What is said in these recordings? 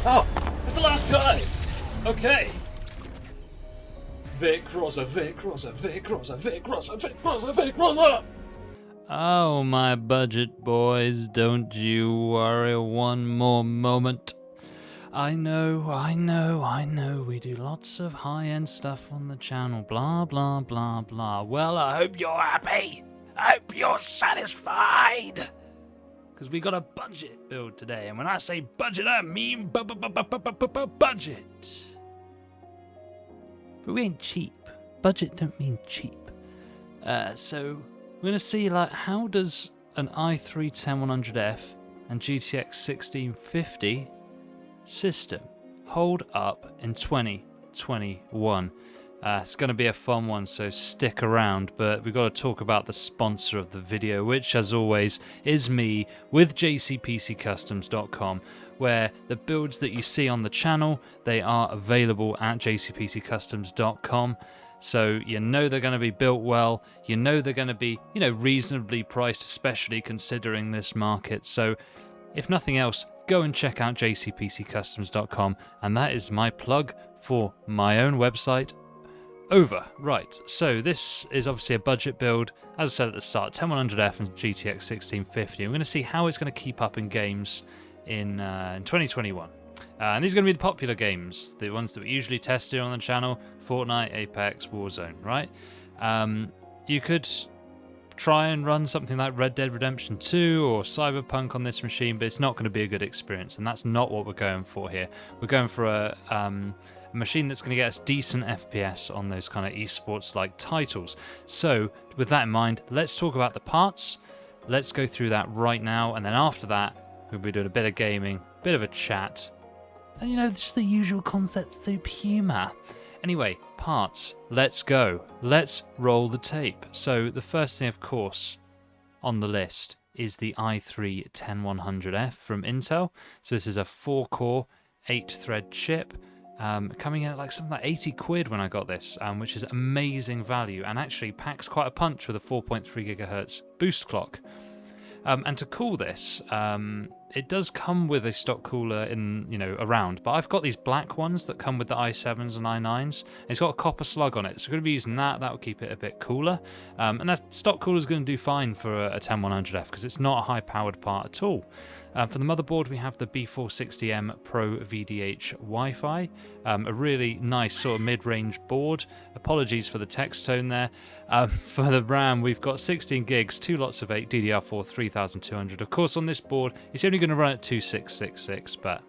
Oh, it's the last guy! Okay. Vic Rosa, Vic Rosa, Vic Rosa, Vic Rosa, Vic Rosa, Vic Rosa! Oh, my budget boys, don't you worry one more moment. I know, we do lots of high-end stuff on the channel, blah, blah, blah, blah. Well, I hope you're happy. I hope you're satisfied. Because we got a budget build today, and when I say budget, I mean budget. But we ain't cheap. Budget don't mean cheap. So we're going to see, like, how does an i3 10100F and GTX 1650 system hold up in 2021. It's going to be a fun one, so stick around, but we've got to talk about the sponsor of the video, which as always is me with jcpccustoms.com, where the builds that you see on the channel, they are available at jcpccustoms.com. So you know they're going to be built well, you know they're going to be, reasonably priced, especially considering this market. So if nothing else, go and check out jcpccustoms.com, and that is my plug for my own website. Over. Right, so this is obviously a budget build, as I said at the start, 10100F and GTX 1650. I'm going to see how it's going to keep up in games in 2021. And these are going to be the popular games, the ones that we usually test here on the channel: Fortnite, Apex, Warzone, right? You could try and run something like Red Dead Redemption 2 or Cyberpunk on this machine, but it's not going to be a good experience, and that's not what we're going for here. We're going for a machine that's going to get us decent FPS on those kind of esports-like titles. So, with that in mind, let's talk about the parts. Let's go through that right now, and then after that, we'll be doing a bit of gaming, a bit of a chat, and just the usual concept soup humour. Anyway, parts, let's go. Let's roll the tape. So the first thing, of course, on the list is the i3 10100F from Intel. So this is a 4-core, 8-thread chip, coming in at something like 80 quid when I got this, which is amazing value, and actually packs quite a punch with a 4.3 gigahertz boost clock. And to cool this, it does come with a stock cooler around, but I've got these black ones that come with the i7s and i9s. It's got a copper slug on it, so we're going to be using that. That will keep it a bit cooler. And that stock cooler is going to do fine for a 10100F because it's not a high-powered part at all. For the motherboard, we have the B460M Pro VDH Wi-Fi, a really nice sort of mid-range board. Apologies for the text tone there. For the RAM, we've got 16 gigs, 2 lots of 8, DDR4 3200. Of course, on this board, it's only going to run at 2666, but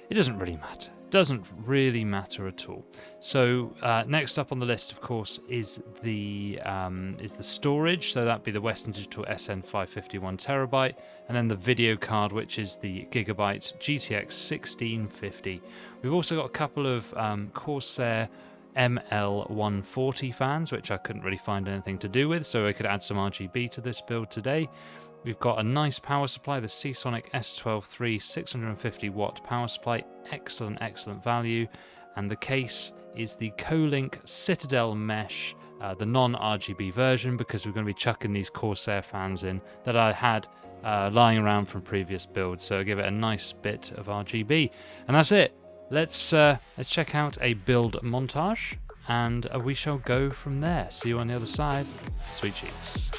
it doesn't really matter. Doesn't really matter at all. So next up on the list, of course, is the storage. So that'd be the Western Digital SN550 1TB, and then the video card, which is the Gigabyte GTX 1650. We've also got a couple of Corsair ML140 fans, which I couldn't really find anything to do with, so I could add some RGB to this build today. We've got a nice power supply, the Seasonic S12-3 650 watt power supply, excellent value, and the case is the Colink Citadel Mesh, the non-RGB version, because we're going to be chucking these Corsair fans in that I had lying around from previous builds, so give it a nice bit of RGB. And that's it. Let's check out a build montage, and we shall go from there. See you on the other side. Sweet cheeks.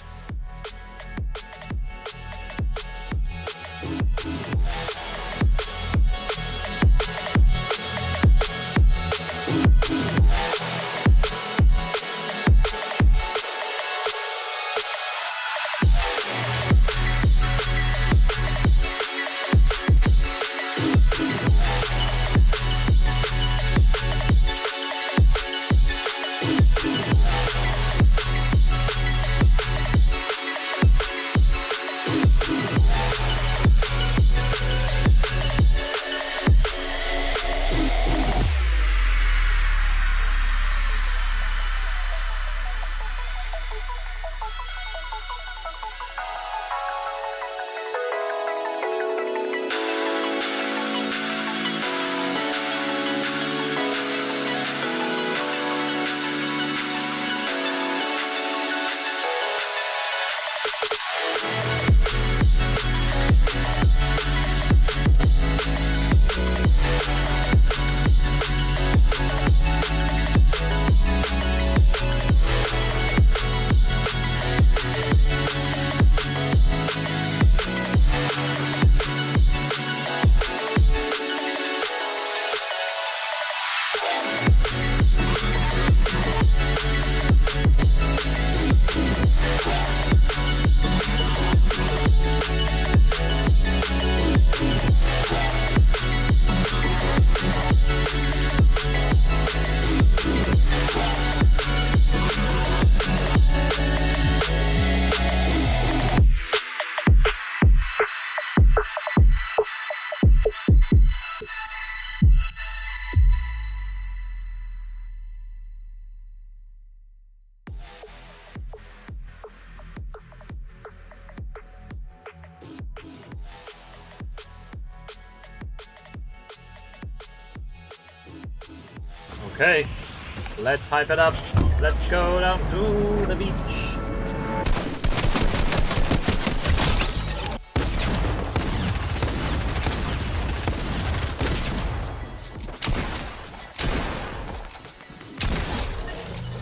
Okay, let's hype it up. Let's go down to the beach.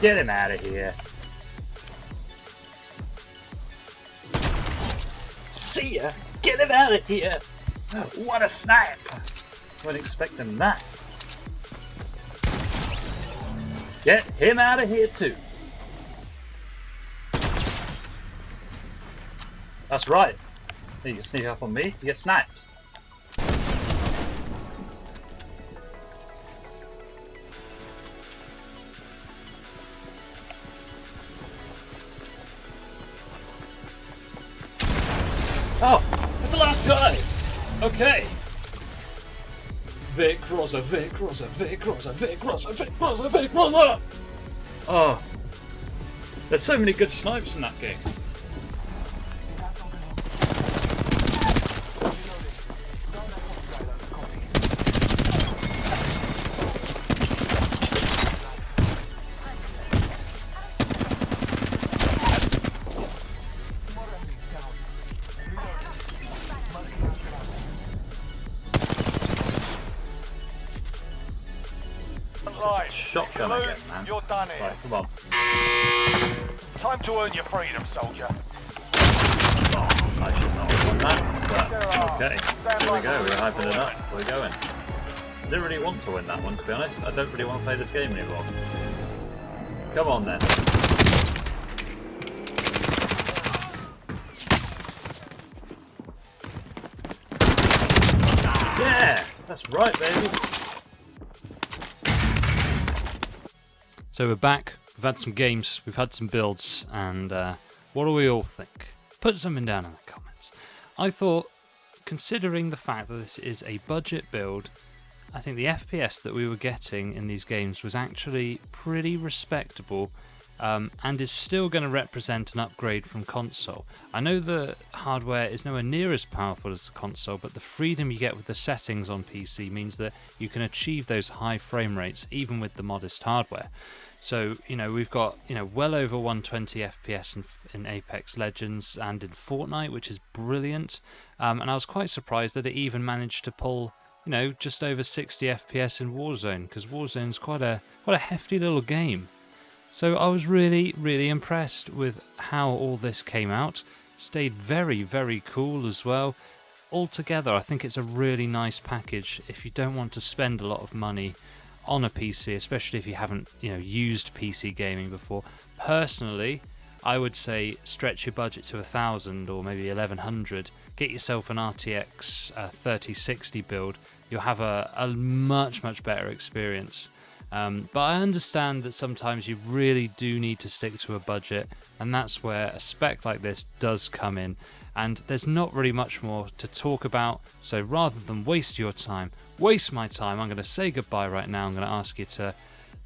Get him out of here. See ya! Get him out of here! What a snipe! Wasn't expecting that. Get him out of here too. That's right. You can sneak up on me, you get sniped. Oh, it's the last guy! Okay. Vic Rosa, Vic Rosa, Vic Rosa, Vic Rosa, Vic Rosa, Vic Rosa! Oh, there's so many good snipes in that game. Right, Shotgun again, man. you're done here. Right, come on. Time to earn your freedom, soldier. I should not have done that, but okay. Here we go, we're hyping it up. We're going. I didn't really want to win that one, to be honest. I don't really want to play this game anymore. Come on then. Yeah! That's right, baby. So we're back, we've had some games, we've had some builds, and what do we all think? Put something down in the comments. I thought, considering the fact that this is a budget build, I think the FPS that we were getting in these games was actually pretty respectable, and is still going to represent an upgrade from console. I know the hardware is nowhere near as powerful as the console, but the freedom you get with the settings on PC means that you can achieve those high frame rates even with the modest hardware. So, we've got, well over 120 FPS in Apex Legends and in Fortnite, which is brilliant. And I was quite surprised that it even managed to pull, just over 60 FPS in Warzone, because Warzone's quite a hefty little game. So I was really, really impressed with how all this came out. Stayed very, very cool as well. Altogether, I think it's a really nice package if you don't want to spend a lot of money on a PC, especially if you haven't, used PC gaming before. Personally, I would say stretch your budget to 1,000 or maybe 1,100. Get yourself an RTX 3060 build. You'll have a much, much better experience. But I understand that sometimes you really do need to stick to a budget, and that's where a spec like this does come in. And there's not really much more to talk about, so rather than waste your time, waste my time, I'm going to say goodbye right now. I'm going to ask you to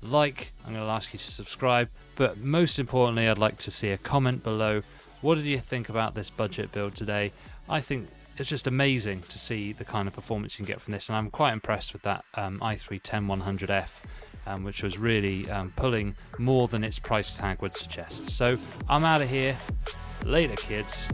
like, I'm going to ask you to subscribe, but most importantly, I'd like to see a comment below. What did you think about this budget build today? I think it's just amazing to see the kind of performance you can get from this, and I'm quite impressed with that i3-10100F. Which was really pulling more than its price tag would suggest. So I'm out of here. Later, kids.